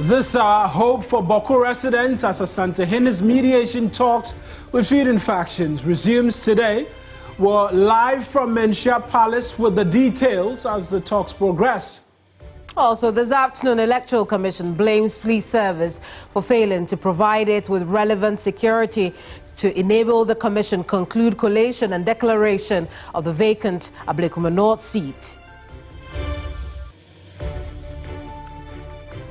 This hope for Bawku residents as Asanteheni's mediation talks with feuding factions resumes today. We're live from Menchia Palace with the details as the talks progress. Also, this afternoon, Electoral Commission blames police service for failing to provide it with relevant security to enable the commission conclude collation and declaration of the vacant Ablekuma North seat.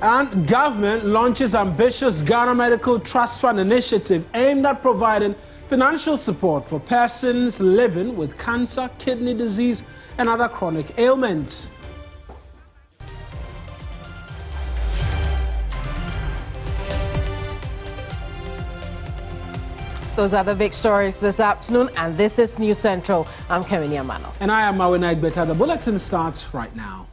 And government launches ambitious Ghana Medical Trust Fund initiative aimed at providing financial support for persons living with cancer, kidney disease, and other chronic ailments. Those are the big stories this afternoon, and this is News Central. I'm Kevin Yamano. And I am Mawina Igbeta. The bulletin starts right now.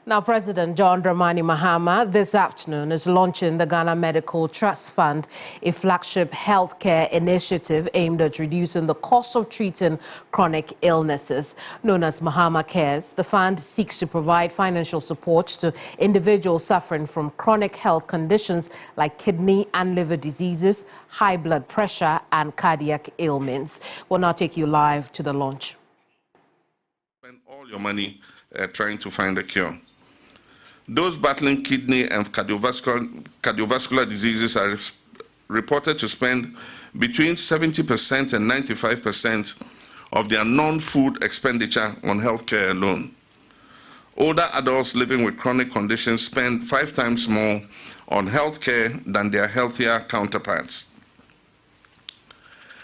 Now, President John Dramani Mahama this afternoon is launching the Ghana Medical Trust Fund, a flagship healthcare initiative aimed at reducing the cost of treating chronic illnesses. Known as Mahama Cares, the fund seeks to provide financial support to individuals suffering from chronic health conditions like kidney and liver diseases, high blood pressure, and cardiac ailments. We'll now take you live to the launch. Spend all your money trying to find a cure. Those battling kidney and cardiovascular diseases are reported to spend between 70% and 95% of their non-food expenditure on healthcare alone. Older adults living with chronic conditions spend 5 times more on healthcare than their healthier counterparts.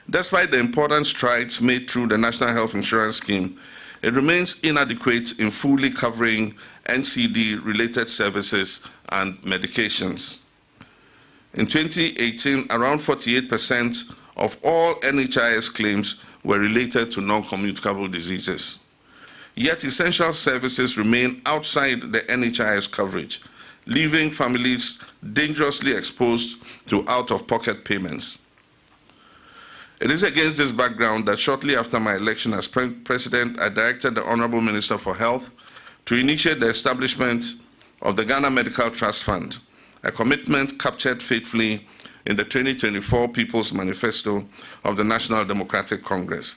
Despite the important strides made through the National Health Insurance Scheme, it remains inadequate in fully covering NCD-related services and medications. In 2018, around 48% of all NHIS claims were related to non-communicable diseases. Yet essential services remain outside the NHIS coverage, leaving families dangerously exposed to out-of-pocket payments. It is against this background that shortly after my election as President, I directed the Honorable Minister for Health to initiate the establishment of the Ghana Medical Trust Fund, a commitment captured faithfully in the 2024 People's Manifesto of the National Democratic Congress.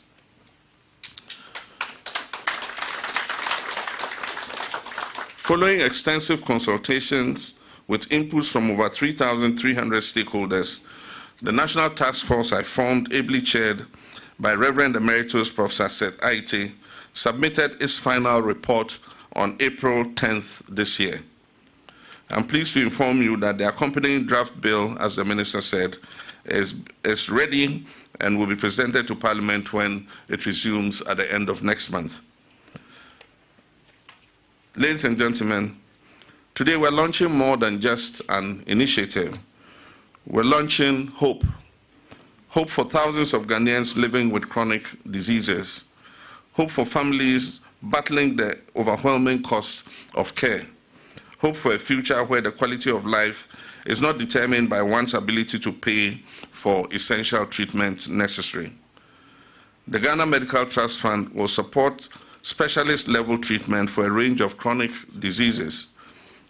Following extensive consultations with inputs from over 3,300 stakeholders, the National Task Force I formed, ably chaired by Reverend Emeritus Professor Seth Aite, submitted its final report on April 10th this year. I'm pleased to inform you that the accompanying draft bill, as the Minister said, is ready and will be presented to Parliament when it resumes at the end of next month. Ladies and gentlemen, today we're launching more than just an initiative. We're launching hope. Hope for thousands of Ghanaians living with chronic diseases. Hope for families battling the overwhelming costs of care. Hope for a future where the quality of life is not determined by one's ability to pay for essential treatment necessary. The Ghana Medical Trust Fund will support specialist-level treatment for a range of chronic diseases,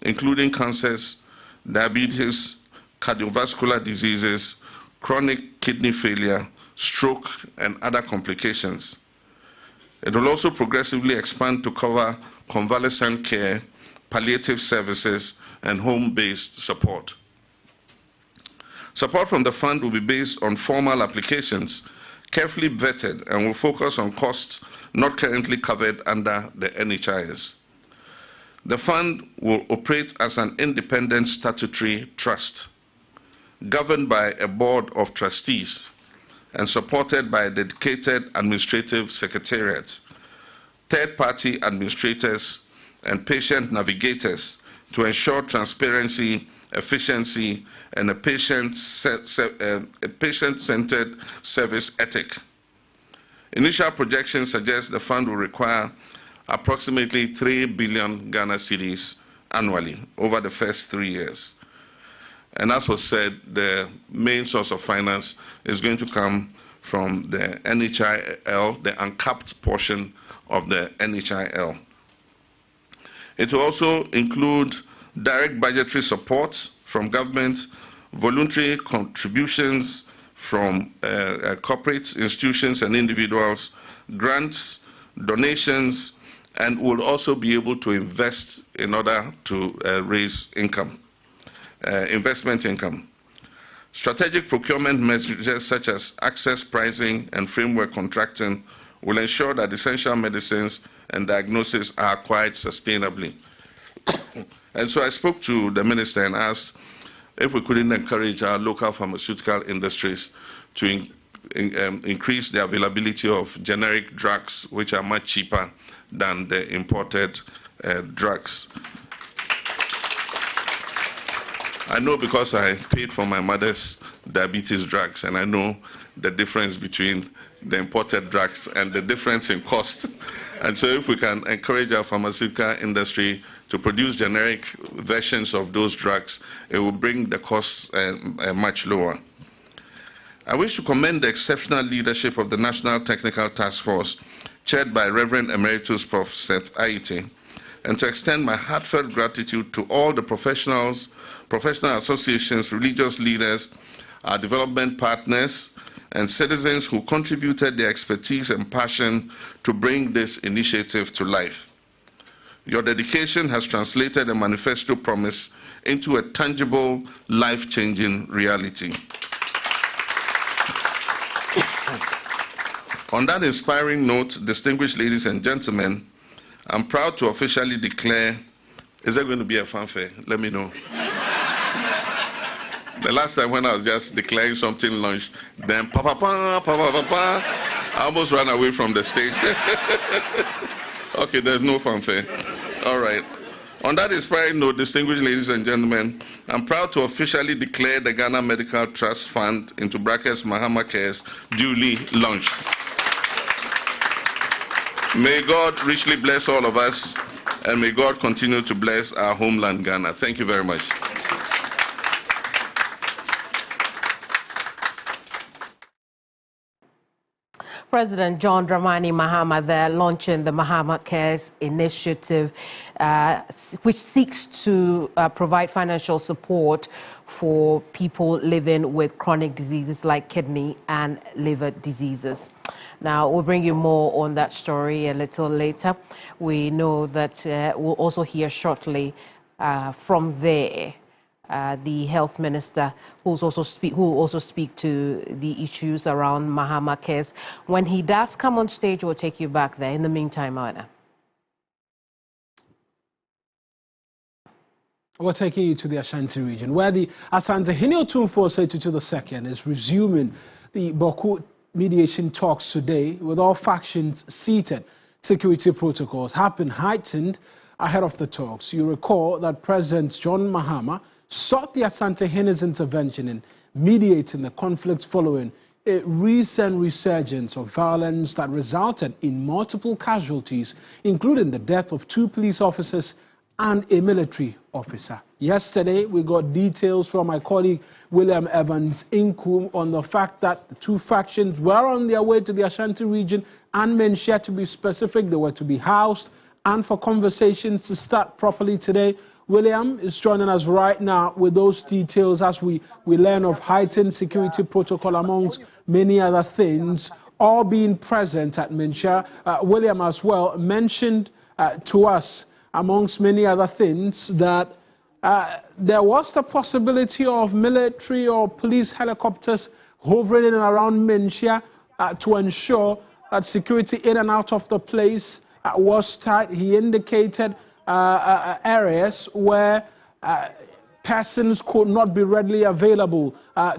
including cancers, diabetes, cardiovascular diseases, chronic kidney failure, stroke, and other complications. It will also progressively expand to cover convalescent care, palliative services, and home-based support. Support from the fund will be based on formal applications, carefully vetted, and will focus on costs not currently covered under the NHIS. The fund will operate as an independent statutory trust, governed by a board of trustees and supported by a dedicated administrative secretariat, third-party administrators, and patient navigators to ensure transparency efficiency, and a patient-centered service ethic. Initial projections suggest the fund will require approximately 3 billion Ghana cedis annually over the first 3 years. And as was said, the main source of finance is going to come from the NHIL, the uncapped portion of the NHIL. It will also include direct budgetary support from government, voluntary contributions from corporate institutions and individuals, grants, donations, and will also be able to invest in order to raise income, investment income. Strategic procurement measures such as access pricing and framework contracting will ensure that essential medicines and diagnosis are acquired sustainably. And so I spoke to the minister and asked if we couldn't encourage our local pharmaceutical industries to increase the availability of generic drugs, which are much cheaper than the imported drugs. I know because I paid for my mother's diabetes drugs, and I know the difference between the imported drugs and the difference in cost. And so if we can encourage our pharmaceutical industry to produce generic versions of those drugs, it will bring the costs much lower. I wish to commend the exceptional leadership of the National Technical Task Force, chaired by Reverend Emeritus Prof. Seth Aite, and to extend my heartfelt gratitude to all the professional associations, religious leaders, our development partners, and citizens who contributed their expertise and passion to bring this initiative to life. Your dedication has translated a manifesto promise into a tangible, life-changing reality. On that inspiring note, distinguished ladies and gentlemen, I'm proud to officially declare, is there going to be a fanfare? Let me know. The last time when I was just declaring something launched, then I almost ran away from the stage. Okay, there's no fanfare. All right. On that inspiring note, distinguished ladies and gentlemen, I'm proud to officially declare the Ghana Medical Trust Fund, into brackets Mahama Cares, duly launched. May God richly bless all of us, and may God continue to bless our homeland, Ghana. Thank you very much. President John Dramani Mahama there launching the Mahama Cares initiative, which seeks to provide financial support for people living with chronic diseases like kidney and liver diseases. Now, we'll bring you more on that story a little later. We know that we'll also hear shortly from there the health minister, who will also speak to the issues around Mahama Cares. When he does come on stage, we'll take you back there. In the meantime, Anna. We're taking you to the Ashanti region, where the Asante Otumfuo II is resuming the Bawku mediation talks today, with all factions seated. Security protocols have been heightened ahead of the talks. You recall that President John Mahama sought the Asante intervention in mediating the conflicts following a recent resurgence of violence that resulted in multiple casualties, including the death of 2 police officers and a military officer. Yesterday, we got details from my colleague William Evans Inkum on the fact that the 2 factions were on their way to the Ashanti region and Menchia, to be specific. They were to be housed and for conversations to start properly today. William is joining us right now with those details as we learn of heightened security protocol amongst many other things, all being present at Menchia. William as well mentioned to us, amongst many other things, that there was the possibility of military or police helicopters hovering in and around Menchia to ensure that security in and out of the place was tight. He indicated areas where persons could not be readily available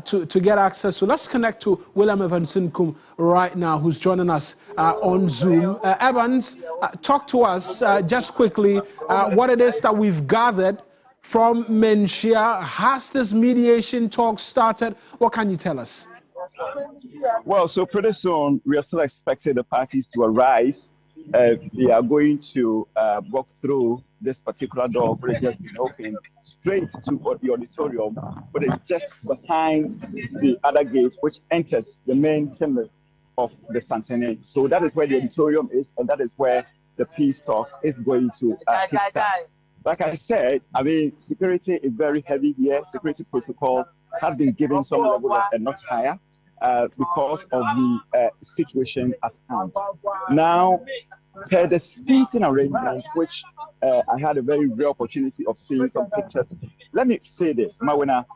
to get access. So let's connect to William Evans Inkum right now, who's joining us on Zoom. Evans, talk to us just quickly what it is that we've gathered from Menchia. Has this mediation talk started? What can you tell us? Well, so pretty soon, we are still expecting the parties to arrive. They are going to walk through this particular door, which has just been opened, straight to the auditorium, but it's just behind the other gate, which enters the main chambers of the Santene. So that is where the auditorium is, and that is where the peace talks is going to kickstart. Like I said, I mean, security is very heavy here. Security protocol has been given some level of a notch higher. Because of the situation at hand. Now, per the seating arrangement, which I had a very rare opportunity of seeing some pictures. Let me say this, Mawena,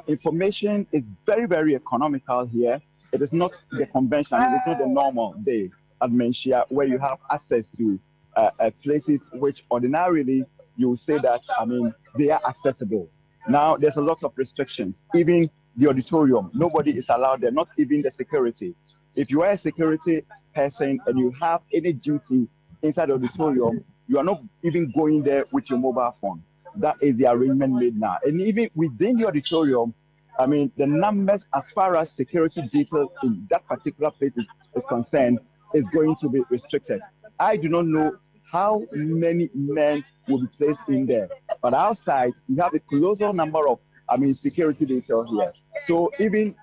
information is very, very economical here. It is not the conventional, it is not the normal day at Menchia where you have access to places which ordinarily you will say that, I mean, they are accessible. Now, there's a lot of restrictions, even the auditorium, nobody is allowed there, not even the security. If you are a security person and you have any duty inside the auditorium, you are not even going there with your mobile phone. That is the arrangement made now. And even within the auditorium, I mean, the numbers as far as security detail in that particular place is concerned is going to be restricted. I do not know how many men will be placed in there, but outside, you have a colossal number of security detail here. So even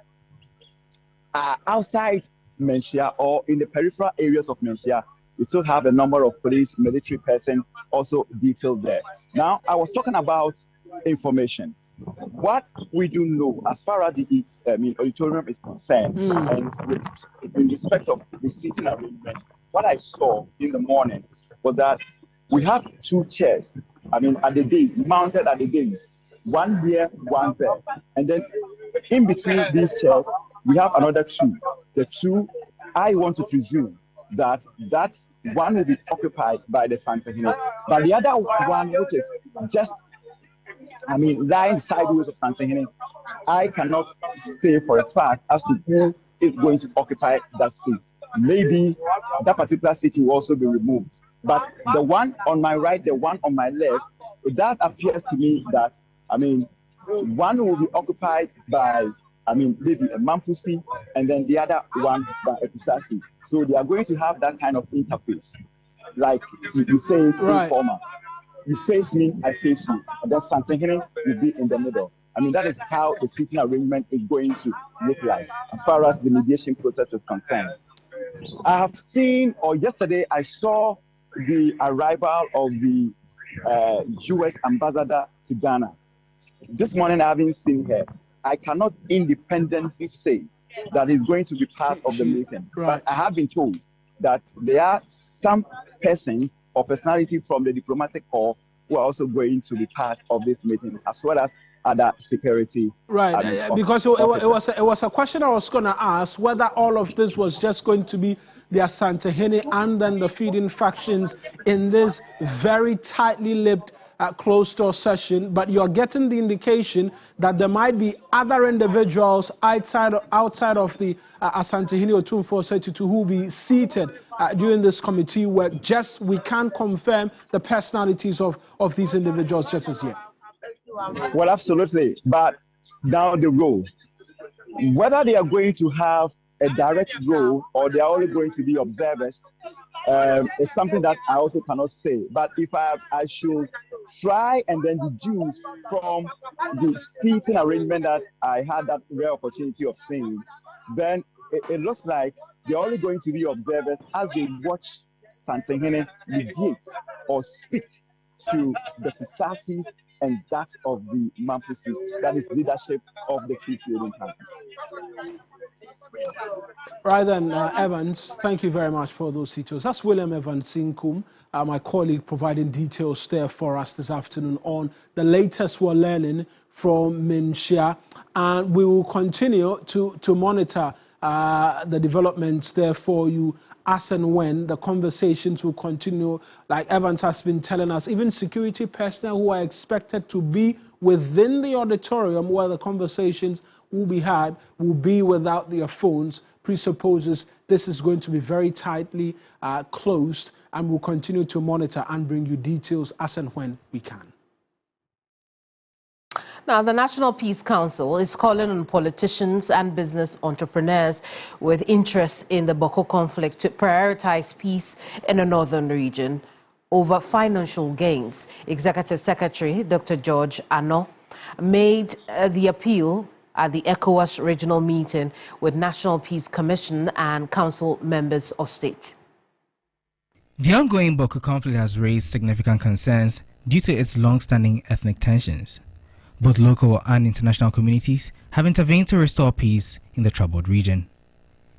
outside Menchia or in the peripheral areas of Menchia, we still have a number of police, military persons also detailed there. Now, I was talking about information. What we do know as far as the auditorium is concerned, and in respect of the seating arrangement, what I saw in the morning was that we have two chairs, at the days, mounted at the days. One here, one there. And then in between these chairs, we have another two. The two, I want to presume that one will be occupied by the Santene. But the other one, which is just, lying sideways of Santene, I cannot say for a fact as to who is going to occupy that seat. Maybe that particular seat will also be removed. But the one on my right, the one on my left, it does appear to me that one will be occupied by, maybe a Mampusi, and then the other one by a Pisasi. So they are going to have that kind of interface. Like you say, informal. You face me, I face you. And then Santene will be in the middle. That is how the seating arrangement is going to look like, as far as the mediation process is concerned. I have seen, or yesterday, I saw the arrival of the U.S. ambassador to Ghana. This morning, I haven't seen her. I cannot independently say that he's going to be part of the meeting. Right. But I have been told that there are some persons or personality from the diplomatic corps who are also going to be part of this meeting, as well as other security. Right, because it was a question I was going to ask, whether all of this was just going to be the Asantehene and then the feeding factions in this very tightly lipped closed-door session, but you're getting the indication that there might be other individuals outside of the Asantehene or 2432 who will be seated during this committee work. Just we can't confirm the personalities of these individuals just as yet. Well, absolutely. But down the road, whether they are going to have a direct role or they are only going to be observers is something that I also cannot say. But if I should try and then deduce from the seating arrangement that I had that rare opportunity of seeing, then it looks like they're only going to be observers as they watch Santehene mediate or speak to the Pisasis and that of the Mampusi, that is leadership of the two trading parties. Right then, Evans, thank you very much for those details. That's William Evans Sinkum, my colleague, providing details there for us this afternoon on the latest we're learning from Menchia, and we will continue to monitor the developments there for you as and when the conversations will continue. Like Evans has been telling us, even security personnel who are expected to be within the auditorium where the conversations will be had will be without their phones, presupposes this is going to be very tightly closed, and we'll continue to monitor and bring you details as and when we can. Now, the National Peace Council is calling on politicians and business entrepreneurs with interest in the Bawku conflict to prioritize peace in the northern region over financial gains. Executive Secretary Dr. George Ano made the appeal at the ECOWAS regional meeting with National Peace Commission and Council members of state. The ongoing Bawku conflict has raised significant concerns due to its long-standing ethnic tensions. Both local and international communities have intervened to restore peace in the troubled region.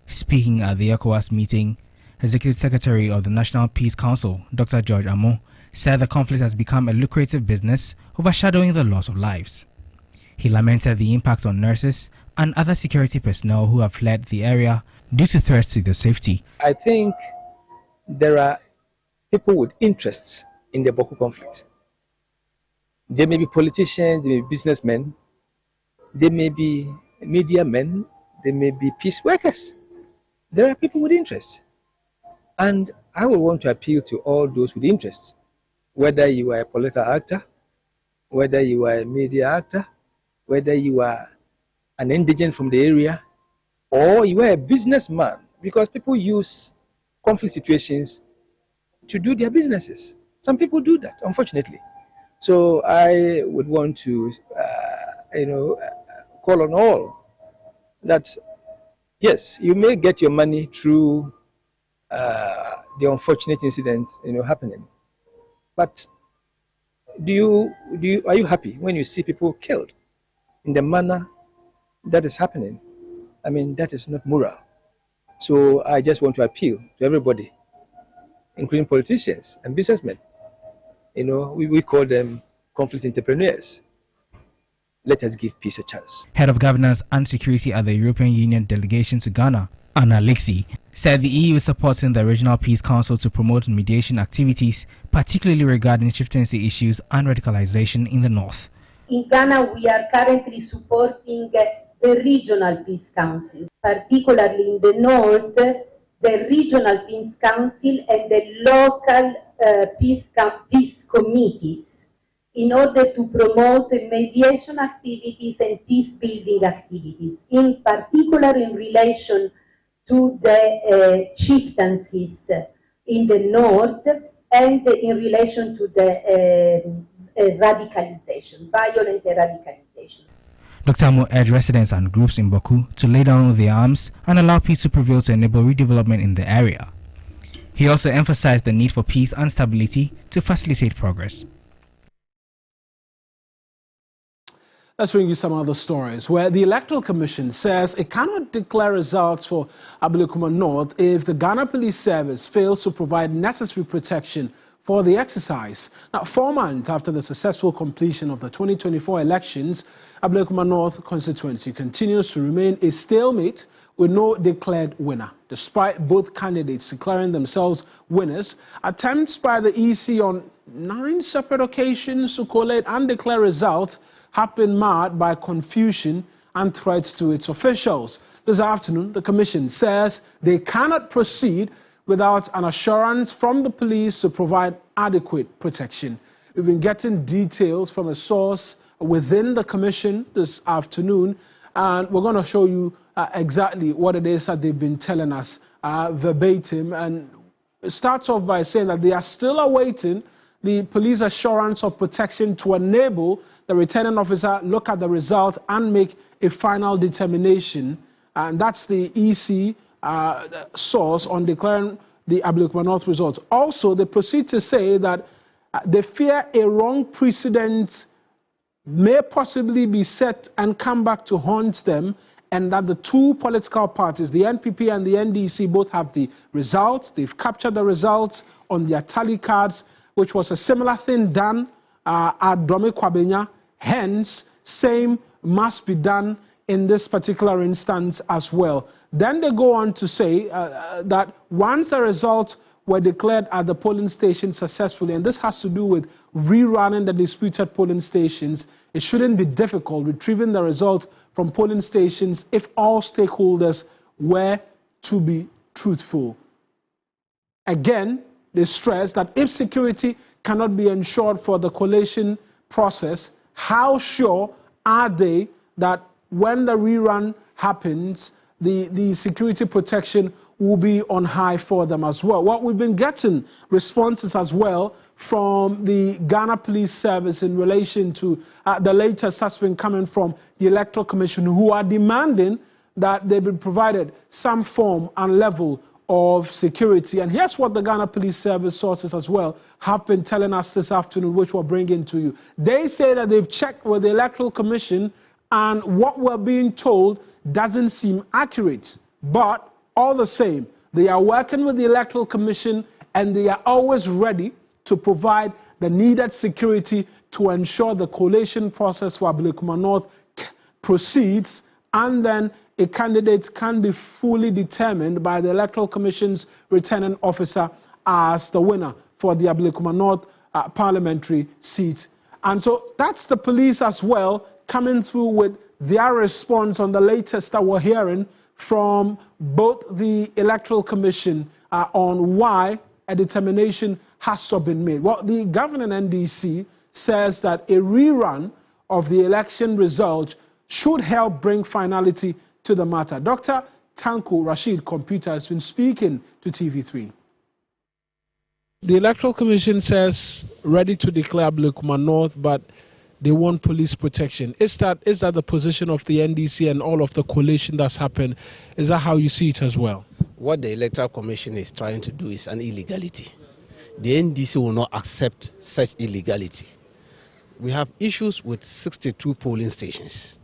Speaking at the ECOWAS meeting, Executive Secretary of the National Peace Council, Dr. George Amo, said the conflict has become a lucrative business, overshadowing the loss of lives. He lamented the impact on nurses and other security personnel who have fled the area due to threats to their safety. I think there are people with interests in the Bawku conflict. They may be politicians, they may be businessmen, they may be media men, they may be peace workers. There are people with interest. And I would want to appeal to all those with interest, whether you are a political actor, whether you are a media actor, whether you are an indigent from the area, or you are a businessman, because people use conflict situations to do their businesses. Some people do that, unfortunately. So I would want to, call on all that, yes, you may get your money through the unfortunate incident, happening. But are you happy when you see people killed in the manner that is happening? I mean, that is not moral. So I just want to appeal to everybody, including politicians and businessmen. We call them conflict entrepreneurs. Let us give peace a chance. Head of Governance and Security at the European Union delegation to Ghana, Anna Lixi, said the EU is supporting the Regional Peace Council to promote mediation activities, particularly regarding chieftaincy issues and radicalization in the north. In Ghana, we are currently supporting the Regional Peace Council, particularly in the north, the Regional Peace Council and the local peace committees, in order to promote mediation activities and peace-building activities, in particular in relation to the chieftaincies in the north and in relation to the radicalization, violent radicalization. Dr. Amo urged residents and groups in Bawku to lay down their arms and allow peace to prevail to enable redevelopment in the area. He also emphasized the need for peace and stability to facilitate progress. Let's bring you some other stories where the Electoral Commission says it cannot declare results for Ablekuma North if the Ghana Police Service fails to provide necessary protection for the exercise. Now, 4 months after the successful completion of the 2024 elections, Ablekuma North constituency continues to remain a stalemate with no declared winner. Despite both candidates declaring themselves winners, attempts by the EC on 9 separate occasions to collate and declare results have been marred by confusion and threats to its officials. This afternoon, the Commission says they cannot proceed without an assurance from the police to provide adequate protection. We've been getting details from a source within the Commission this afternoon, and we're going to show you exactly what it is that they've been telling us verbatim. And it starts off by saying that they are still awaiting the police assurance of protection to enable the returning officer look at the result and make a final determination. And that's the EC source on declaring the Ablekuma North results. Also, they proceed to say that they fear a wrong precedent may possibly be set and come back to haunt them, and that the two political parties, the NPP and the NDC, both have the results. They've captured the results on their tally cards, which was a similar thing done at Dome Kwabenya. Hence, same must be done in this particular instance as well. Then they go on to say that once the results were declared at the polling station successfully, and this has to do with rerunning the disputed polling stations, it shouldn't be difficult retrieving the result from polling stations if all stakeholders were to be truthful. Again, they stress that if security cannot be ensured for the collation process, how sure are they that when the rerun happens, the security protection will be on high for them as well? Well, we've been getting responses as well from the Ghana Police Service in relation to the latest that's been coming from the Electoral Commission, who are demanding that they be provided some form and level of security. And here's what the Ghana Police Service sources as well have been telling us this afternoon, which we're bringing to you. They say that they've checked with the Electoral Commission and what we're being told doesn't seem accurate. But all the same, they are working with the Electoral Commission and they are always ready to provide the needed security to ensure the collation process for Ablekuma North proceeds, and then a candidate can be fully determined by the Electoral Commission's returning officer as the winner for the Ablekuma North parliamentary seat. And so that's the police as well coming through with their response on the latest that we're hearing from both the Electoral Commission on why a determination has not been made. Well, the governing NDC says that a rerun of the election result should help bring finality to the matter. Dr. Tanko Rashid Computer has been speaking to TV3. The Electoral Commission says ready to declare Ablekuma North, but they want police protection. Is that the position of the NDC and all of the coalition that's happened? Is that how you see it as well? What the Electoral Commission is trying to do is an illegality. The NDC will not accept such illegality. We have issues with 62 polling stations.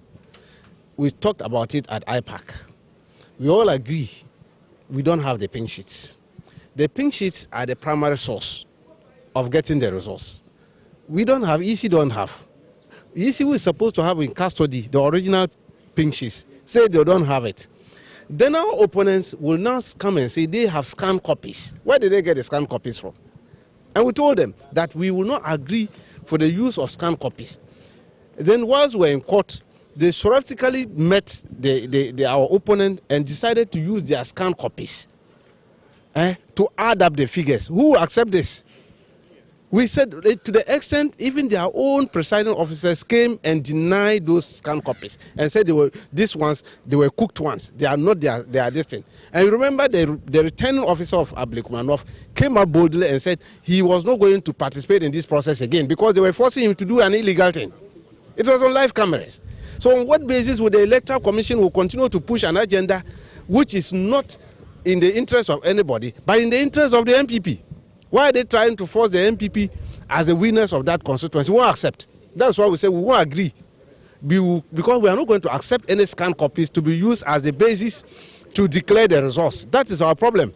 We talked about it at IPAC. We all agree we don't have the pink sheets. The pink sheets are the primary source of getting the results. We don't have, EC don't have. EC was supposed to have in custody the original pink sheets, say they don't have it. Then our opponents will now come and say they have scanned copies. Where did they get the scanned copies from? And we told them that we will not agree for the use of scanned copies. Then whilst we're in court, they surreptitiously met our opponent and decided to use their scanned copies to add up the figures. Who will accept this? We said to the extent even their own presiding officers came and denied those scanned copies and said they were cooked ones. They are not their destiny. And you remember the returning officer of Ablekuma North came up boldly and said he was not going to participate in this process again because they were forcing him to do an illegal thing. It was on live cameras. So on what basis would the Electoral Commission will continue to push an agenda which is not in the interest of anybody, but in the interest of the MPP? Why are they trying to force the MPP as the winners of that constituency? We won't accept. That's why we say we won't agree. Because we are not going to accept any scanned copies to be used as the basis to declare the results. That is our problem.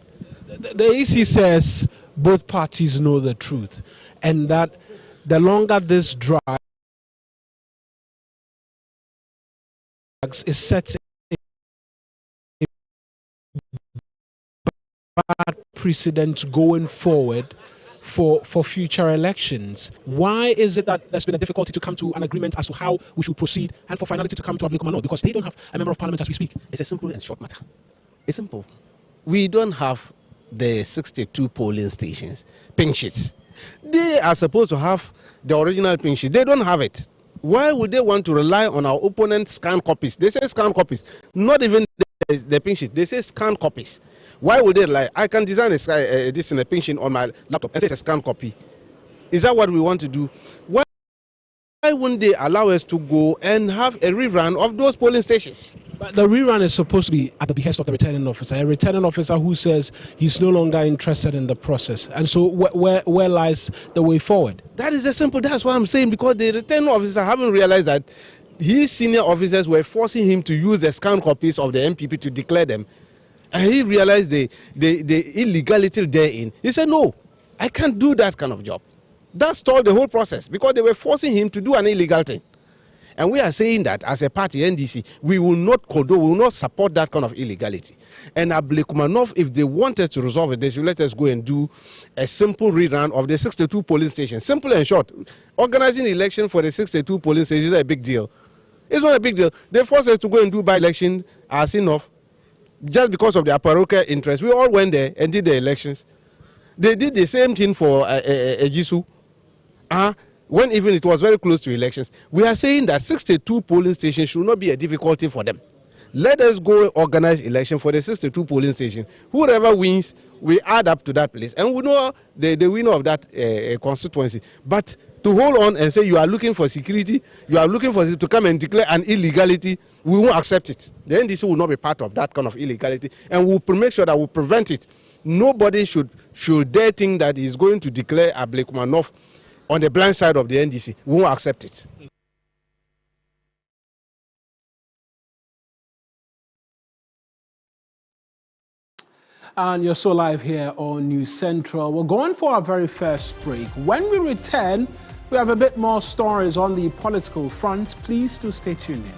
The EC says both parties know the truth, and that the longer this drags, it sets a bad precedent going forward for future elections. Why is it that there's been a difficulty to come to an agreement as to how we should proceed and for finality to come to Ablekuma North? Because they don't have a member of parliament as we speak. It's a simple and short matter. It's simple. We don't have the 62 polling stations pink sheets. They are supposed to have the original pink sheet. They don't have it. Why would they want to rely on our opponent's scanned copies? They say scanned copies, not even the pink sheet. They say scanned copies. Why would they lie? I can design this in a pink sheet on my laptop and say it's a scanned copy. Is that what we want to do? Why wouldn't they allow us to go and have a rerun of those polling stations? But the rerun is supposed to be at the behest of the returning officer, a returning officer who says he's no longer interested in the process. And so where lies the way forward? That is simple. That's what I'm saying, because the returning officer haven't realized that his senior officers were forcing him to use the scanned copies of the MPP to declare them. And he realized the illegality therein. He said, no, I can't do that kind of job. That stalled the whole process because they were forcing him to do an illegal thing. And we are saying that as a party, NDC, we will not condone, we will not support that kind of illegality. And Ablekuma North, if they wanted to resolve it, they should let us go and do a simple rerun of the 62 polling stations. Simple and short. Organizing the election for the 62 polling stations is a big deal. It's not a big deal. They forced us to go and do by-election as enough just because of their parochial interest. We all went there and did the elections. They did the same thing for Ejisu. when even it was very close to elections. We are saying that 62 polling stations should not be a difficulty for them. Let us go organize election for the 62 polling stations. Whoever wins, we add up to that place. And we know the winner of that constituency. But to hold on and say you are looking for security, you are looking for to come and declare an illegality, we won't accept it. The NDC will not be part of that kind of illegality. And we will make sure that we prevent it. Nobody should dare think that he is going to declare Ablekuma North on the blind side of the NDC. We won't accept it. And you're so live here on News Central. We're going for our very first break. When we return, we have a bit more stories on the political front. Please do stay tuned in.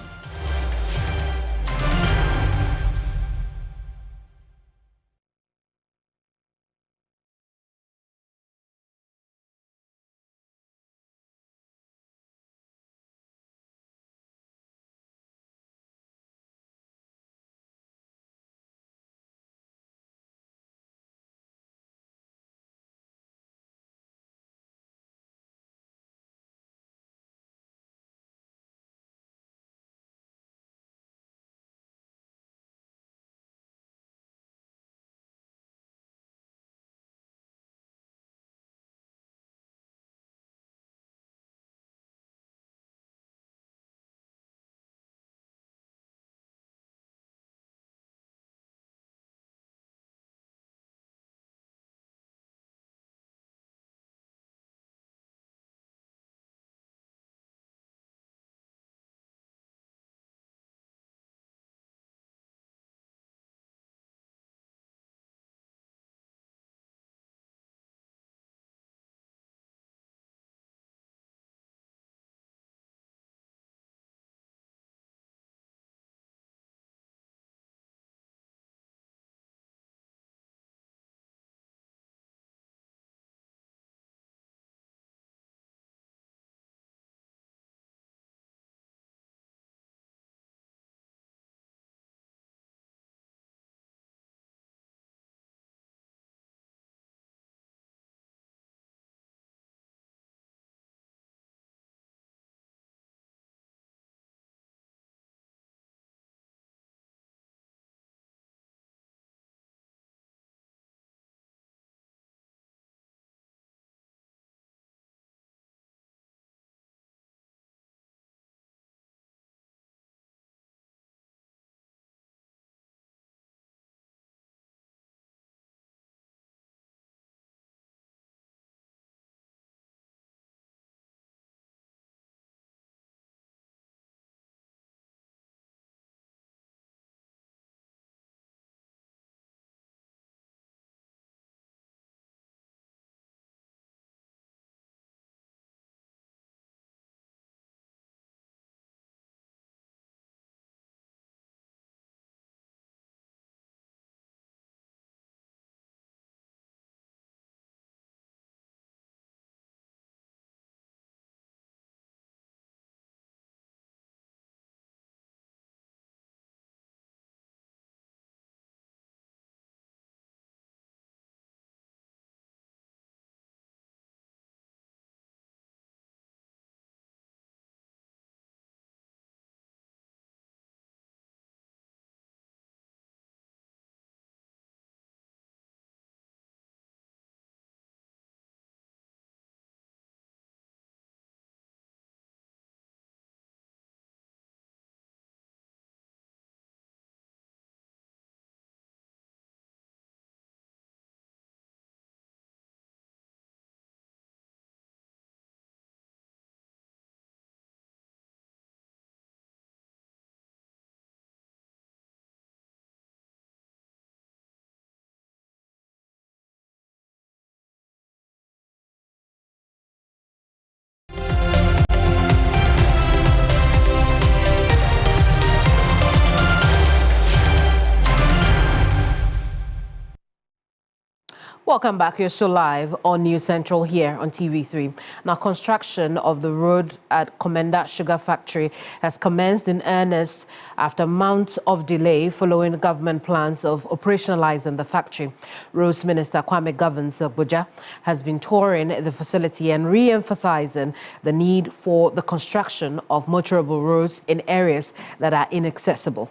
Welcome back. You're still live on News Central here on TV3. Now, construction of the road at Komenda Sugar Factory has commenced in earnest after months of delay following government plans of operationalizing the factory. Roads Minister Kwame Govins Abuja has been touring the facility and re-emphasizing the need for the construction of motorable roads in areas that are inaccessible.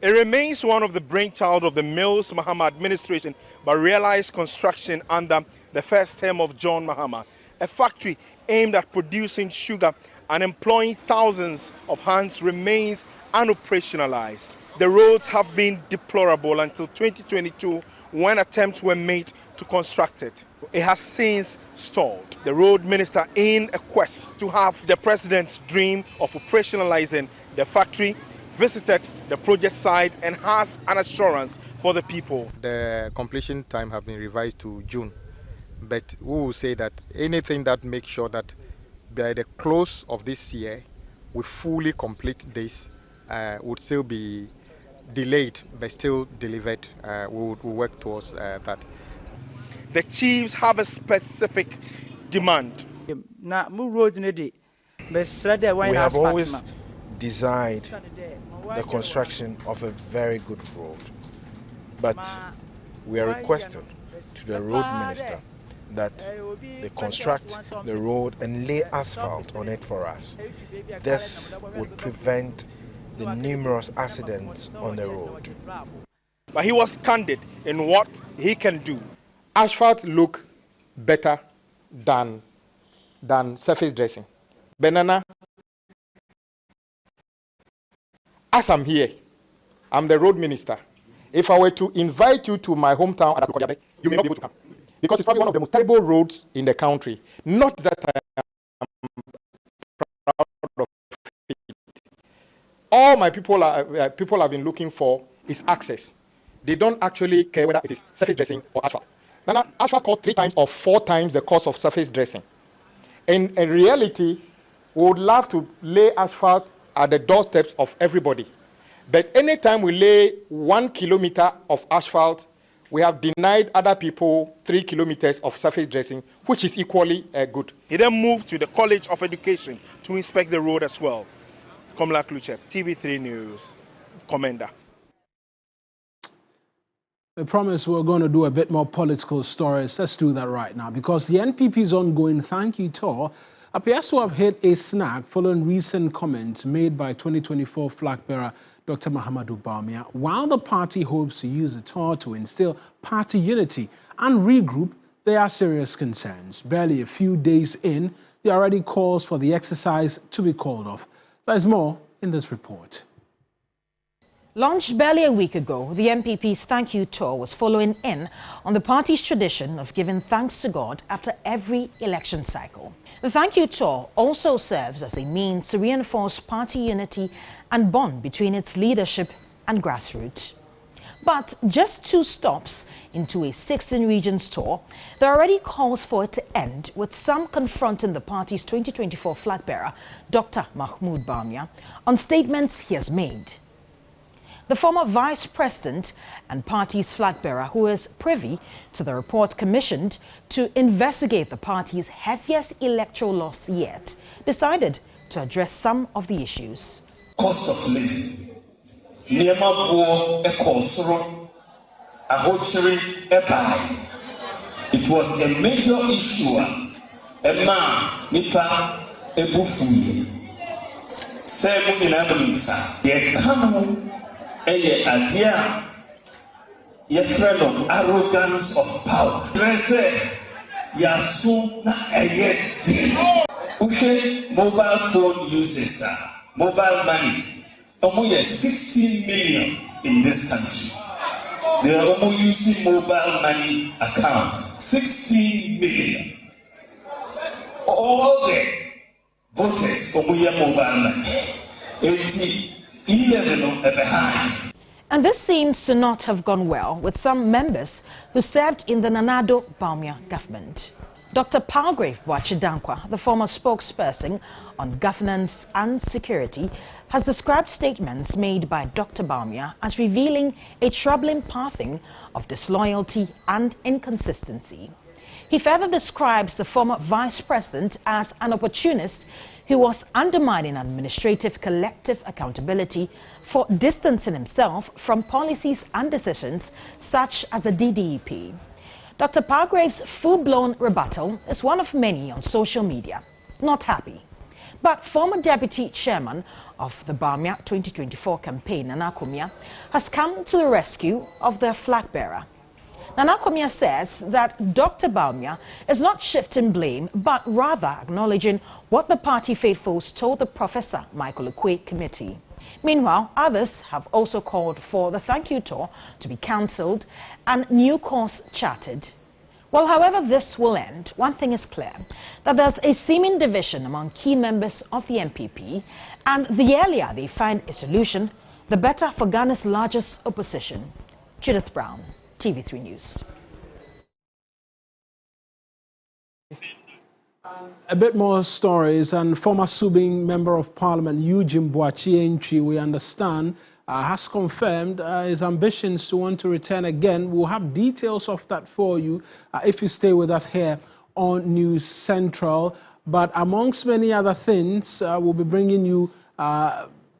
It remains one of the brainchild of the Mills Mahama administration, but realized construction under the first term of John Mahama. A factory aimed at producing sugar and employing thousands of hands remains unoperationalized. The roads have been deplorable until 2022, when attempts were made to construct it. It has since stalled. The road minister, in a quest to have the president's dream of operationalizing the factory, visited the project site and has an assurance for the people. The completion time has been revised to June, but we will say that anything that makes sure that by the close of this year we fully complete this would still be delayed but still delivered. We will work towards that. The chiefs have a specific demand. We have always desired the construction of a very good road, but we are requesting to the road minister that they construct the road and lay asphalt on it for us. This would prevent the numerous accidents on the road. But he was candid in what he can do. Asphalt look better than surface dressing. Banana. As I'm here, I'm the road minister. If I were to invite you to my hometown, you may not be able to come. Because it's probably one of the most terrible roads in the country. Not that I am proud of it. All my people have been looking for is access. They don't actually care whether it is surface dressing or asphalt. Now, asphalt costs 3 times or 4 times the cost of surface dressing. In reality, we would love to lay asphalt at the doorsteps of everybody. But anytime we lay 1 kilometer of asphalt, we have denied other people 3 kilometers of surface dressing, which is equally good. He then moved to the College of Education to inspect the road as well. Komla Kluchep, TV3 News, Komenda. We promised we were going to do a bit more political stories. Let's do that right now, because the NPP's ongoing thank you tour appears to have hit a snag following recent comments made by 2024 flag bearer Dr. Mahama Cares. While the party hopes to use the tour to instill party unity and regroup, there are serious concerns. Barely a few days in, there already calls for the exercise to be called off. There's more in this report. Launched barely a week ago, the NPP's thank you tour was following in on the party's tradition of giving thanks to God after every election cycle. The thank you tour also serves as a means to reinforce party unity and bond between its leadership and grassroots. But just 2 stops into a 16 regions tour, there already calls for it to end, with some confronting the party's 2024 flag bearer, Dr. Mahmoud Bawku, on statements he has made. The former vice president and party's flag bearer, who is privy to the report commissioned to investigate the party's heaviest electoral loss yet, decided to address some of the issues. Cost of living. It was a major issue. Arrogance of power. Mobile phone users, mobile money. Almost 16 million in this country. They are almost using mobile money account. 16 million. All the voters use mobile money. 11 behind. And this seems to not have gone well with some members who served in the Nanado Bawku government. Dr. Palgrave Wachidankwa, the former spokesperson on governance and security, has described statements made by Dr. Bawumia as revealing a troubling pathing of disloyalty and inconsistency. He further describes the former vice president as an opportunist who was undermining administrative collective accountability for distancing himself from policies and decisions such as the DDEP. Dr. Palgrave's full-blown rebuttal is one of many on social media. Not happy. But former deputy chairman of the Bawumia 2024 campaign, Nana Komenda, has come to the rescue of the flag bearer. Nana Komenda says that Dr. Bawumia is not shifting blame, but rather acknowledging what the party faithfuls told the Professor Michael Okwe committee. Meanwhile, others have also called for the thank you tour to be cancelled and new course charted. Well, however this will end, one thing is clear, that there's a seeming division among key members of the NPP, and the earlier they find a solution, the better for Ghana's largest opposition. Judith Brown, TV3 News. A bit more stories, and former Subing Member of Parliament Eugene Boakye, we understand, has confirmed his ambitions to want to return again. We'll have details of that for you if you stay with us here on News Central. But amongst many other things, we'll be bringing you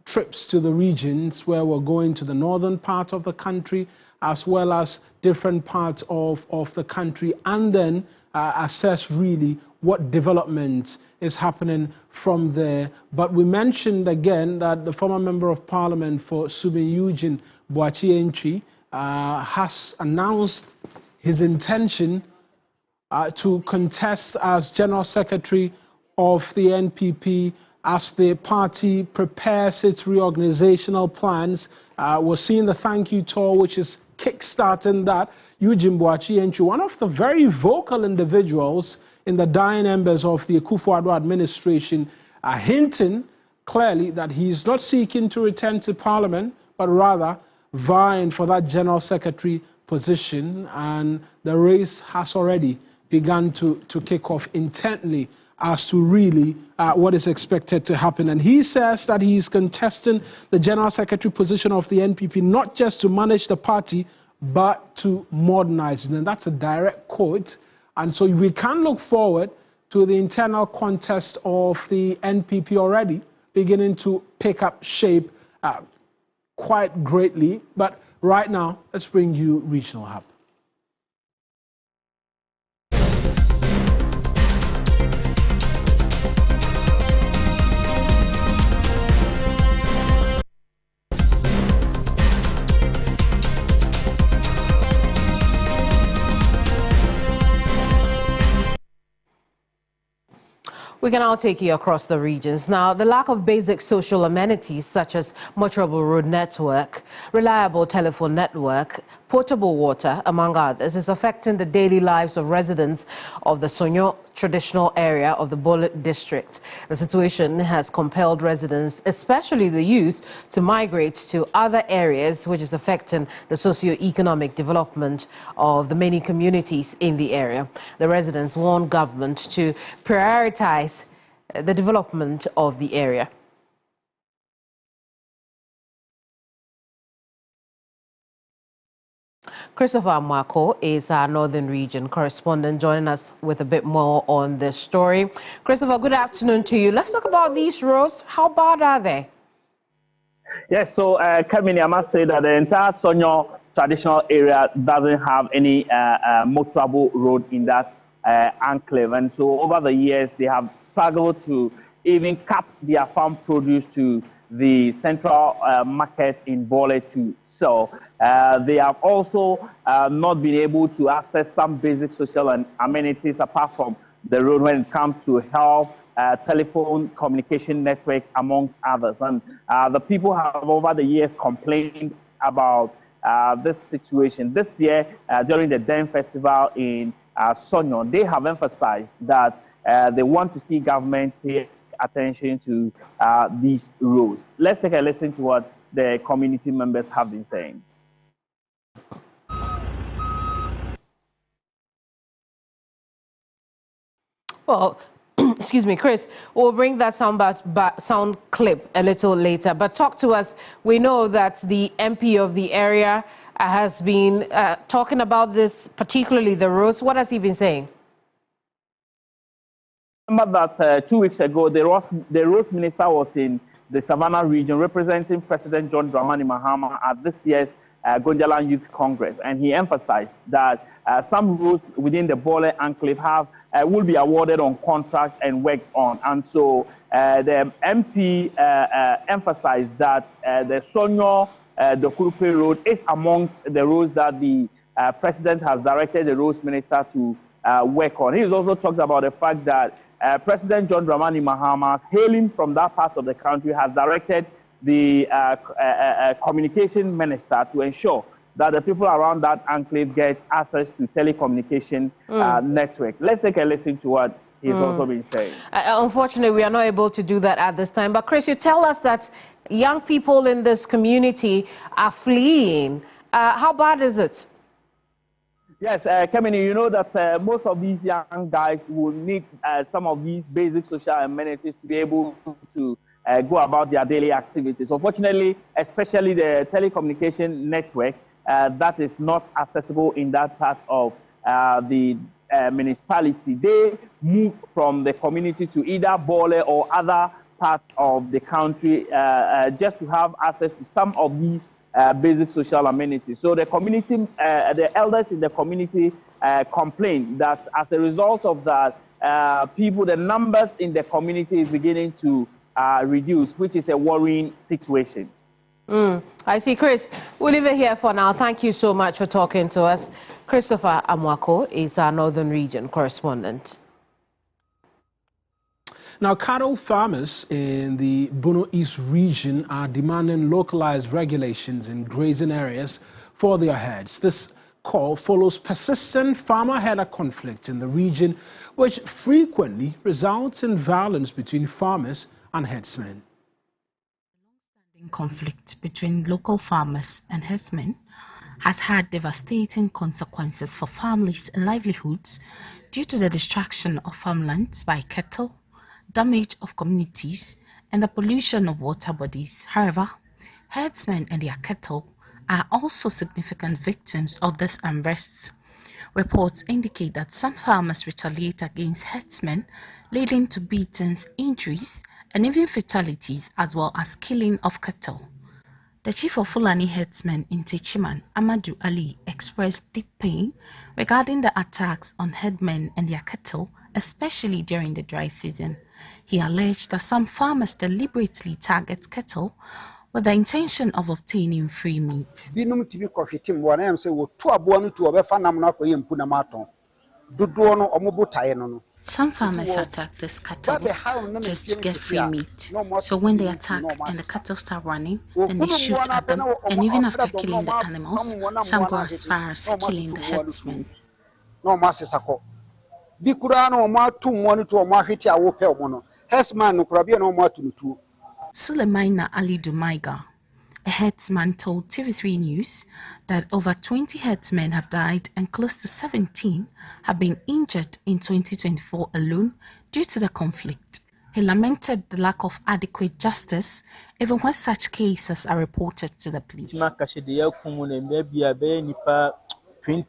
trips to the regions where we're going to the northern part of the country, as well as different parts of the country, and then assess really what development is happening from there. But we mentioned again that the former Member of Parliament for Subing, Eugene Boakye, has announced his intention to contest as General Secretary of the NPP as the party prepares its reorganizational plans. We're seeing the thank you tour, which is kickstarting that. Eugene Boakye, one of the very vocal individuals in the dying embers of the Akufo-Addo administration, hinting clearly that he is not seeking to return to Parliament, but rather vying for that General Secretary position. And the race has already begun to kick off intently as to really what is expected to happen. And he says that he is contesting the General Secretary position of the NPP, not just to manage the party, but to modernize it. And that's a direct quote. And so we can look forward to the internal contest of the NPP already beginning to pick up shape quite greatly. But right now, let's bring you Regional Hub. We can now take you across the regions. Now, the lack of basic social amenities such as motorable road network, reliable telephone network, potable water, among others, is affecting the daily lives of residents of the Sonyo traditional area of the Bole district. The situation has compelled residents, especially the youth, to migrate to other areas, which is affecting the socio-economic development of the many communities in the area. The residents want government to prioritize the development of the area. Christopher Marco is our Northern Region correspondent, joining us with a bit more on this story. Christopher, good afternoon to you. Let's talk about these roads. How bad are they? Yes, so Kamini, I must say that the entire Sonyo traditional area doesn't have any motorable road in that enclave. And so over the years, they have struggled to even cut their farm produce to the central market in Bole to sell. They have also not been able to access some basic social amenities apart from the road when it comes to health, telephone, communication network, amongst others. And the people have over the years complained about this situation. This year, during the Den Festival in Sonyo, they have emphasized that they want to see government pay attention to these roads. Let's take a listen to what the community members have been saying. Well, Excuse me, Chris, we'll bring that sound clip a little later. But talk to us. We know that the MP of the area has been talking about this, particularly the roads. What has he been saying? Remember that 2 weeks ago, the roads minister was in the Savannah region representing President John Dramani Mahama at this year's Gonjaland Youth Congress. And he emphasized that some roads within the Bole enclave will be awarded on contract and worked on. And so the MP emphasized that the Sonyo Dokurupe Road is amongst the roads that the President has directed the roads minister to work on. He has also talked about the fact that President John Dramani Mahama, hailing from that part of the country, has directed the communication minister to ensure that the people around that enclave get access to telecommunication network. Let's take a listen to what he's also been saying. Unfortunately, we are not able to do that at this time. But Chris, you tell us that young people in this community are fleeing. How bad is it? Yes, Kemini, you know that most of these young guys will need some of these basic social amenities to be able to go about their daily activities. Unfortunately, especially the telecommunication network, that is not accessible in that part of the municipality. They move from the community to either Bole or other parts of the country just to have access to some of these basic social amenities. So the community, the elders in the community complain that as a result of that, the numbers in the community is beginning to reduce, which is a worrying situation. I see, Chris. We'll leave it here for now. Thank you so much for talking to us. Christopher Amwako is our Northern Region correspondent. Now, cattle farmers in the Bono East region are demanding localized regulations in grazing areas for their herds. This call follows persistent farmer-herder conflict in the region, which frequently results in violence between farmers and herdsmen. The conflict between local farmers and herdsmen has had devastating consequences for families and livelihoods due to the destruction of farmlands by cattle, damage of communities, and the pollution of water bodies. However, herdsmen and their cattle are also significant victims of this unrest. Reports indicate that some farmers retaliate against herdsmen, leading to beatings, injuries, and even fatalities, as well as killing of cattle. The chief of Fulani herdsmen in Techiman, Amadou Ali, expressed deep pain regarding the attacks on herdsmen and their cattle, especially during the dry season. He alleged that some farmers deliberately target cattle with the intention of obtaining free meat. Some farmers attack these cattle just to get free meat. So when they attack and the cattle start running, then they shoot at them. And even after killing the animals, some go as far as killing the herdsmen. Sulemaina Ali Dumaiga, a herdsman, told TV3 News that over 20 herdsmen have died and close to 17 have been injured in 2024 alone due to the conflict. He lamented the lack of adequate justice even when such cases are reported to the police. I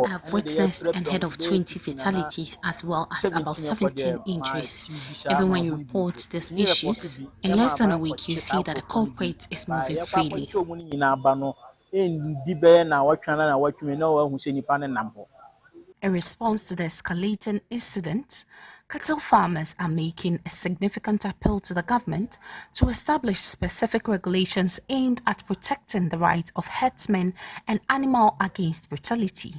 have witnessed and heard of 20 fatalities as well as about 17 injuries. Even when you report these issues, in less than a week you see that the culprit is moving freely. In response to the escalating incident, cattle farmers are making a significant appeal to the government to establish specific regulations aimed at protecting the rights of herdsmen and animals against brutality.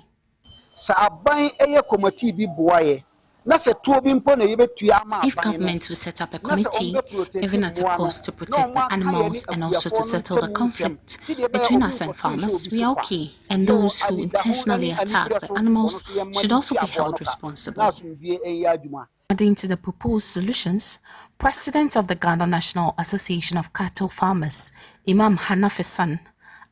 If government will set up a committee, even at a cost, to protect the animals and also to settle the conflict between us and farmers, we are okay. And those who intentionally attack the animals should also be held responsible. Adding to the proposed solutions, President of the Ghana National Association of Cattle Farmers, Imam Hanafisan,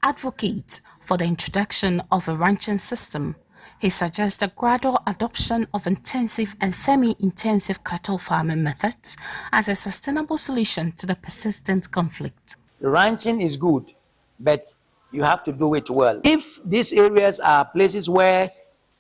advocates for the introduction of a ranching system He suggests a gradual adoption of intensive and semi-intensive cattle farming methods as a sustainable solution to the persistent conflict. Ranching is good, but you have to do it well. If these areas are places where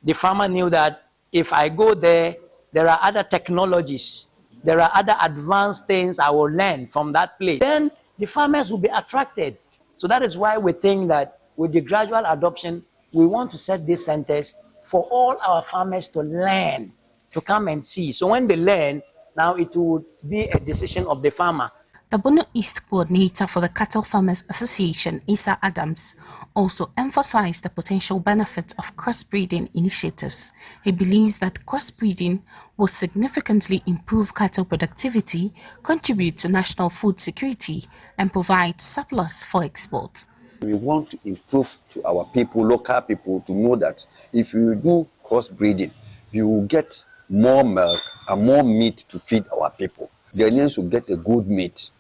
the farmer knew that if I go there, there are other technologies, there are other advanced things I will learn from that place, then the farmers will be attracted. So that is why we think that with the gradual adoption, we want to set these centers for all our farmers to learn, to come and see. So when they learn, now it will be a decision of the farmer. The Bono East coordinator for the Cattle Farmers Association, Isa Adams, also emphasized the potential benefits of crossbreeding initiatives. He believes that crossbreeding will significantly improve cattle productivity, contribute to national food security, and provide surplus for export. We want to improve to our people, local people, to know that if you do crossbreeding, you will get more milk and more meat to feed our people. The Ghanaians will get a good meat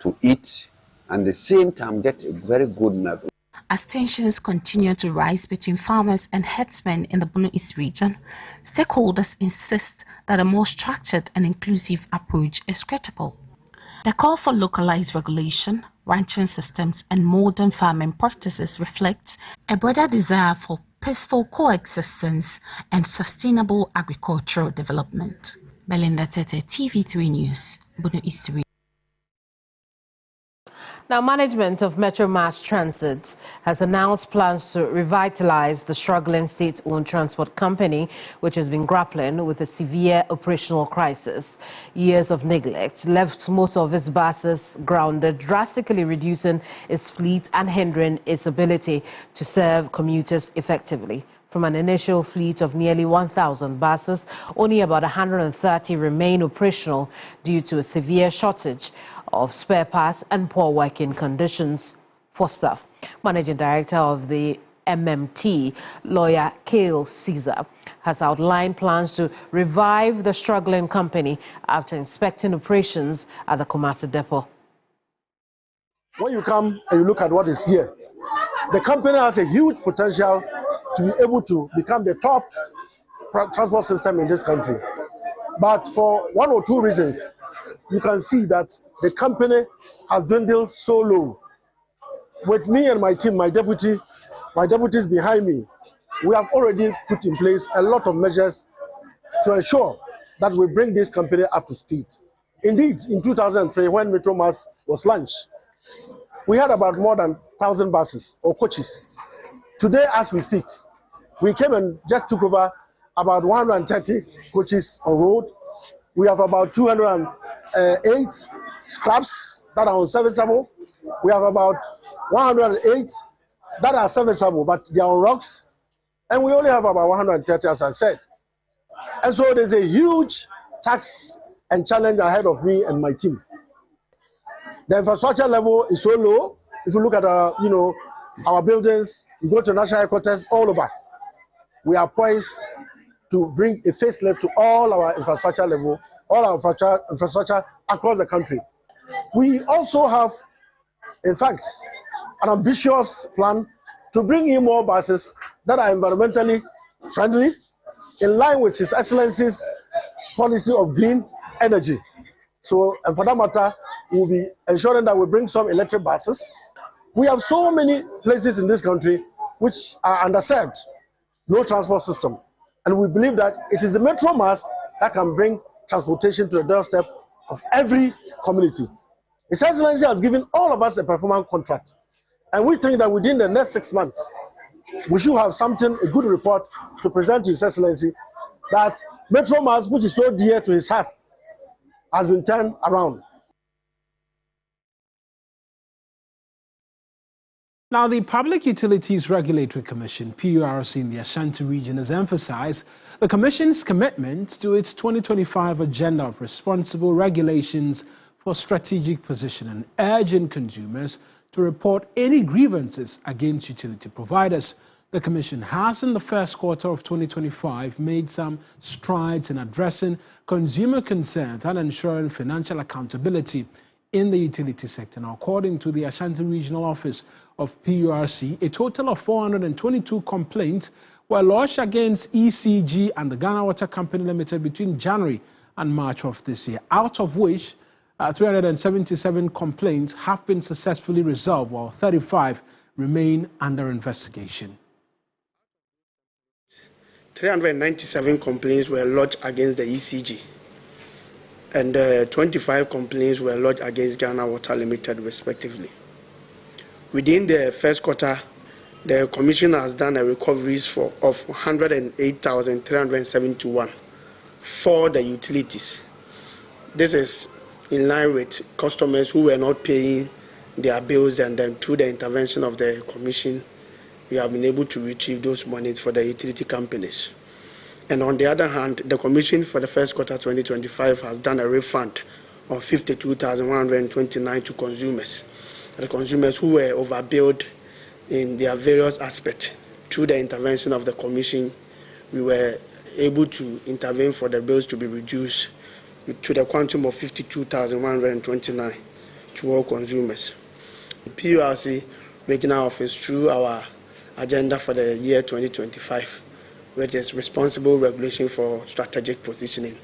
to eat and at the same time get a very good milk. As tensions continue to rise between farmers and herdsmen in the Bono East region, stakeholders insist that a more structured and inclusive approach is critical. The call for localized regulation, ranching systems, and modern farming practices reflects a broader desire for peaceful coexistence and sustainable agricultural development. Belinda Tete, TV3 News, Bono East region. Now, management of Metro Mass Transit has announced plans to revitalize the struggling state-owned transport company, which has been grappling with a severe operational crisis. Years of neglect left most of its buses grounded, drastically reducing its fleet and hindering its ability to serve commuters effectively. From an initial fleet of nearly 1,000 buses, only about 130 remain operational due to a severe shortage of spare parts and poor working conditions for staff. Managing Director of the MMT, lawyer Kale Caesar, has outlined plans to revive the struggling company after inspecting operations at the Kumasi depot. When you come and you look at what is here, the company has a huge potential to be able to become the top transport system in this country. But for one or two reasons, you can see that the company has dwindled so low. With me and my team, my deputies behind me, we have already put in place a lot of measures to ensure that we bring this company up to speed. Indeed, in 2003, when Metro Mass was launched, we had about more than 1,000 buses or coaches. Today, as we speak, we came and just took over about 130 coaches on road. We have about 208 scraps that are unserviceable. We have about 108 that are serviceable, but they are on rocks. And we only have about 130, as I said. And so there's a huge task and challenge ahead of me and my team. The infrastructure level is so low. If you look at our buildings, you go to national headquarters all over. We are poised to bring a facelift to all our infrastructure level, all our infrastructure across the country. We also have, in fact, an ambitious plan to bring in more buses that are environmentally friendly, in line with His Excellency's policy of green energy. So, and for that matter, we'll be ensuring that we bring some electric buses. We have so many places in this country which are underserved, no transport system. And we believe that it is the Metro Mass that can bring transportation to the doorstep of every community. His Excellency has given all of us a performance contract. And we think that within the next 6 months, we should have something, a good report to present to His Excellency that Metro Mass, which is so dear to his heart, has been turned around. Now, the Public Utilities Regulatory Commission, PURC, in the Ashanti region has emphasized the Commission's commitment to its 2025 agenda of responsible regulations for strategic positioning, urging consumers to report any grievances against utility providers. The Commission has, in the first quarter of 2025, made some strides in addressing consumer concerns and ensuring financial accountability in the utility sector. Now, according to the Ashanti Regional Office of PURC, a total of 422 complaints were lodged against ECG and the Ghana Water Company Limited between January and March of this year, out of which 377 complaints have been successfully resolved, while 35 remain under investigation. 397 complaints were lodged against the ECG, and 25 complaints were lodged against Ghana Water Limited, respectively. Within the first quarter, the Commission has done a recoveries of 108,371 for the utilities. This is in line with customers who were not paying their bills, and then through the intervention of the Commission, we have been able to retrieve those monies for the utility companies. And on the other hand, the Commission for the first quarter 2025 has done a refund of 52,129 to consumers. The consumers who were overbilled in their various aspects. Through the intervention of the Commission, we were able to intervene for the bills to be reduced to the quantum of 52,129 to all consumers. The PURC Regional Office, through our agenda for the year 2025, which is responsible regulation for strategic positioning,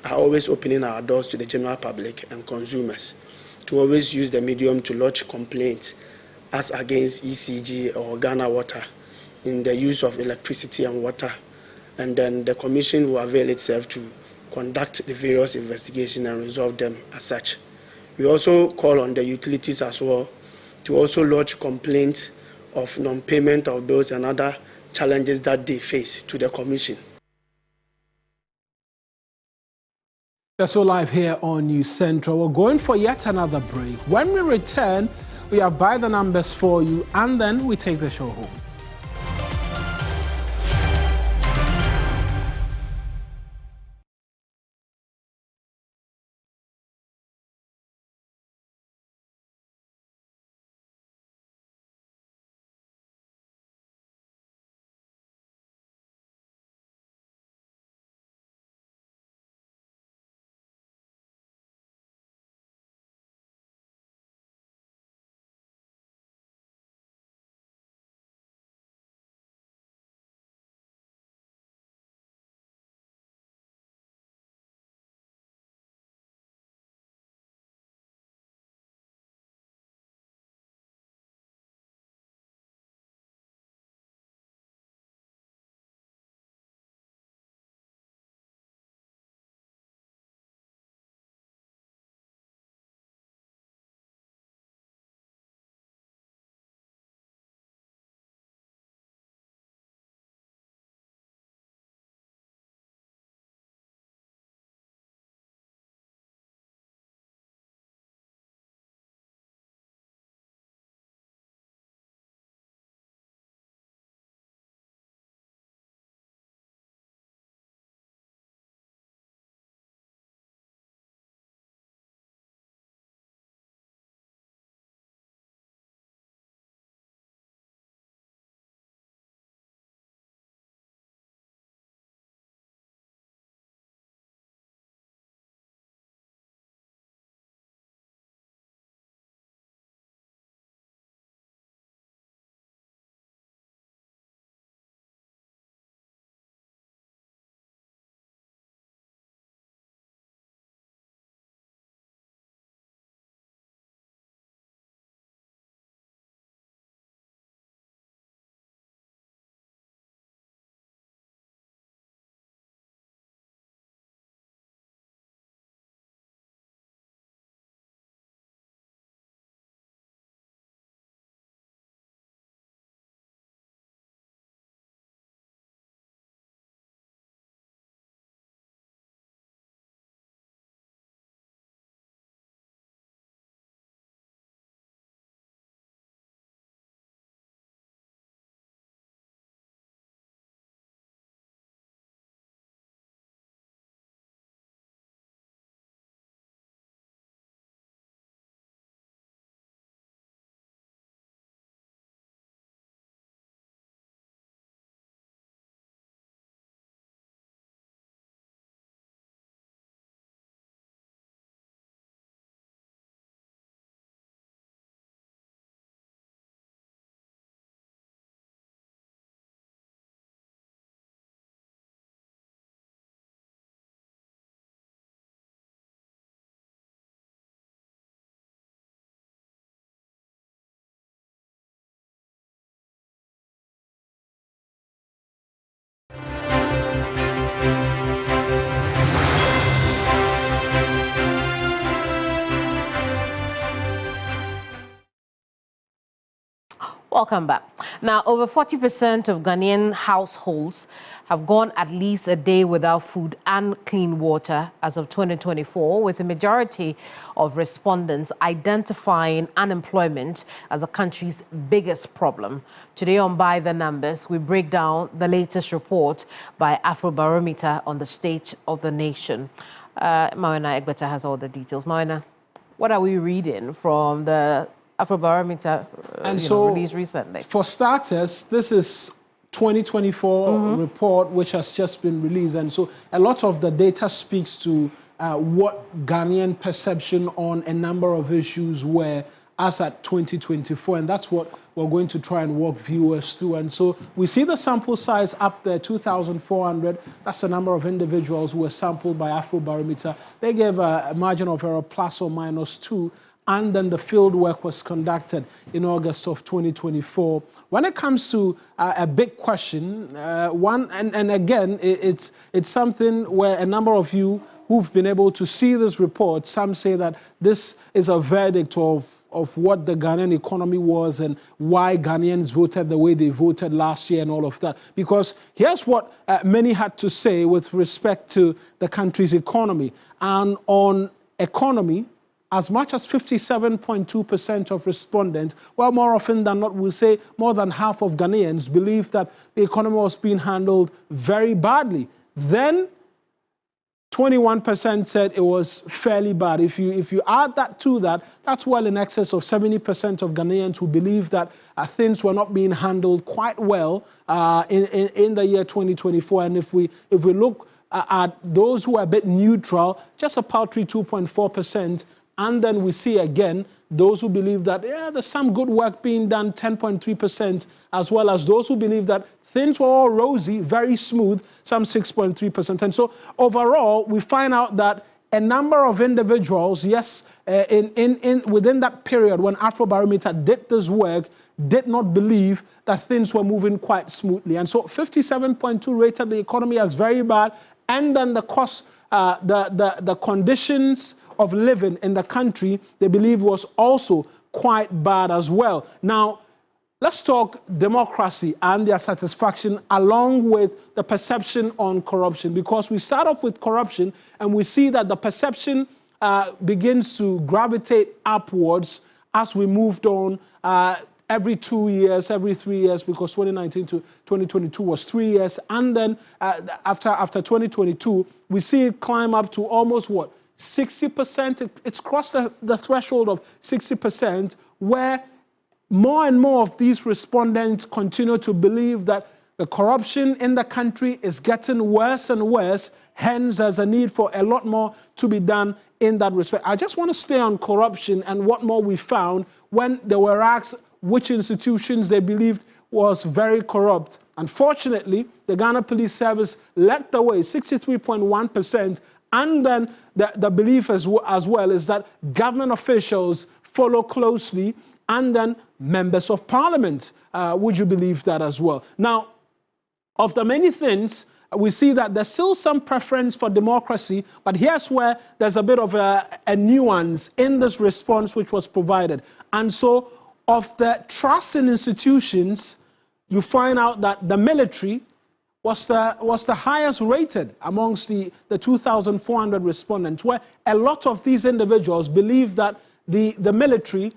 are always opening our doors to the general public and consumers to always use the medium to lodge complaints as against ECG or Ghana Water in the use of electricity and water, and then the Commission will avail itself to conduct the various investigations and resolve them as such. We also call on the utilities as well to also lodge complaints of non-payment of bills and other challenges that they face to the Commission. We're so live here on News Central. We're going for yet another break. When we return, we have by the numbers for you, and then we take the show home. Welcome back. Now, over 40% of Ghanaian households have gone at least a day without food and clean water as of 2024, with the majority of respondents identifying unemployment as the country's biggest problem. Today on By the Numbers, we break down the latest report by Afrobarometer on the state of the nation. Mawena Egbeta has all the details. Mawena, what are we reading from the Afrobarometer released recently? For starters, this is 2024 report which has just been released, and so a lot of the data speaks to what Ghanaian perception on a number of issues were as at 2024, and that's what we're going to try and walk viewers through. And so we see the sample size up there, 2,400. That's the number of individuals who were sampled by Afrobarometer. They gave a margin of error ±2. And then the field work was conducted in August of 2024. When it comes to a big question, and again, it's something where a number of you who've been able to see this report, some say that this is a verdict of what the Ghanaian economy was and why Ghanaians voted the way they voted last year and all of that. Because here's what many had to say with respect to the country's economy. And on economy, as much as 57.2% of respondents, well, more often than not, we'll say more than half of Ghanaians believe that the economy was being handled very badly. Then 21% said it was fairly bad. If you add that to that, that's well in excess of 70% of Ghanaians who believe that things were not being handled quite well in the year 2024. And if we look at those who are a bit neutral, just a paltry 2.4%. And then we see again those who believe that, yeah, there's some good work being done, 10.3%, as well as those who believe that things were all rosy, very smooth, some 6.3%. And so overall, we find out that a number of individuals, yes, within that period when Afrobarometer did this work, did not believe that things were moving quite smoothly. And so 57.2 rated the economy as very bad, and then the cost, the conditions of living in the country, they believe was also quite bad as well. Now, let's talk democracy and their satisfaction along with the perception on corruption, because we start off with corruption and we see that the perception begins to gravitate upwards as we moved on every 2 years, every 3 years, because 2019 to 2022 was 3 years. And then after 2022, we see it climb up to almost what? 60%, it's crossed the threshold of 60%, where more and more of these respondents continue to believe that the corruption in the country is getting worse and worse. Hence, there's a need for a lot more to be done in that respect. I just want to stay on corruption and what more we found when they were asked which institutions they believed was very corrupt. Unfortunately, the Ghana Police Service led the way, 63.1%. And then the belief as well is that government officials follow closely, and then members of parliament. Would you believe that as well? Now, of the many things, we see that there's still some preference for democracy, but here's where there's a bit of a nuance in this response which was provided. And so, of the trust in institutions, you find out that the military was the highest rated amongst the 2,400 respondents, where a lot of these individuals believe that the military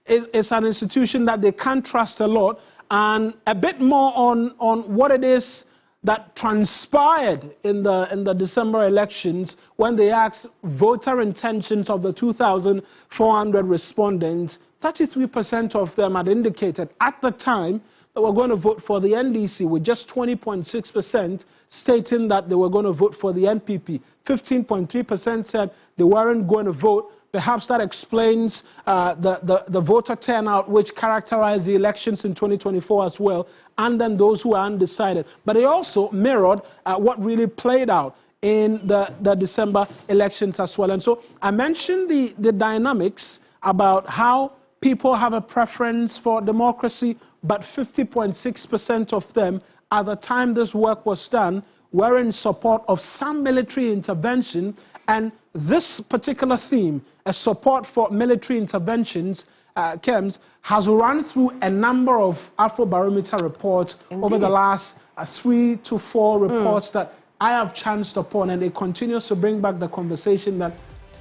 is an institution that they can't trust a lot, and a bit more on what it is that transpired in the December elections when they asked voter intentions of the 2,400 respondents. 33% of them had indicated at the time that were going to vote for the NDC, with just 20.6% stating that they were going to vote for the NPP. 15.3% said they weren't going to vote. Perhaps that explains the voter turnout, which characterized the elections in 2024 as well, and then those who are undecided. But it also mirrored what really played out in the December elections as well. And so I mentioned the dynamics about how people have a preference for democracy, but 50.6% of them, at the time this work was done, were in support of some military intervention. And this particular theme, a support for military interventions, Kems, has run through a number of Afrobarometer reports over the last 3 to 4 reports that I have chanced upon, and it continues to bring back the conversation that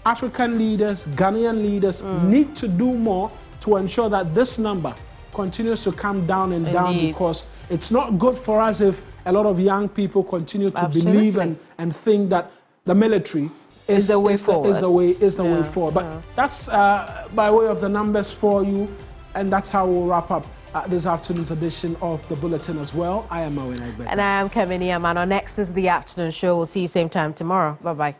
African leaders, Ghanaian leaders need to do more to ensure that this number continues to come down and down, because it's not good for us if a lot of young people continue to believe and think that the military is the way forward. But that's by way of the numbers for you, and that's how we'll wrap up this afternoon's edition of the Bulletin as well. I am Owen Egbert. And I am Kemini Amano. Next is the afternoon show. We'll see you same time tomorrow. Bye-bye.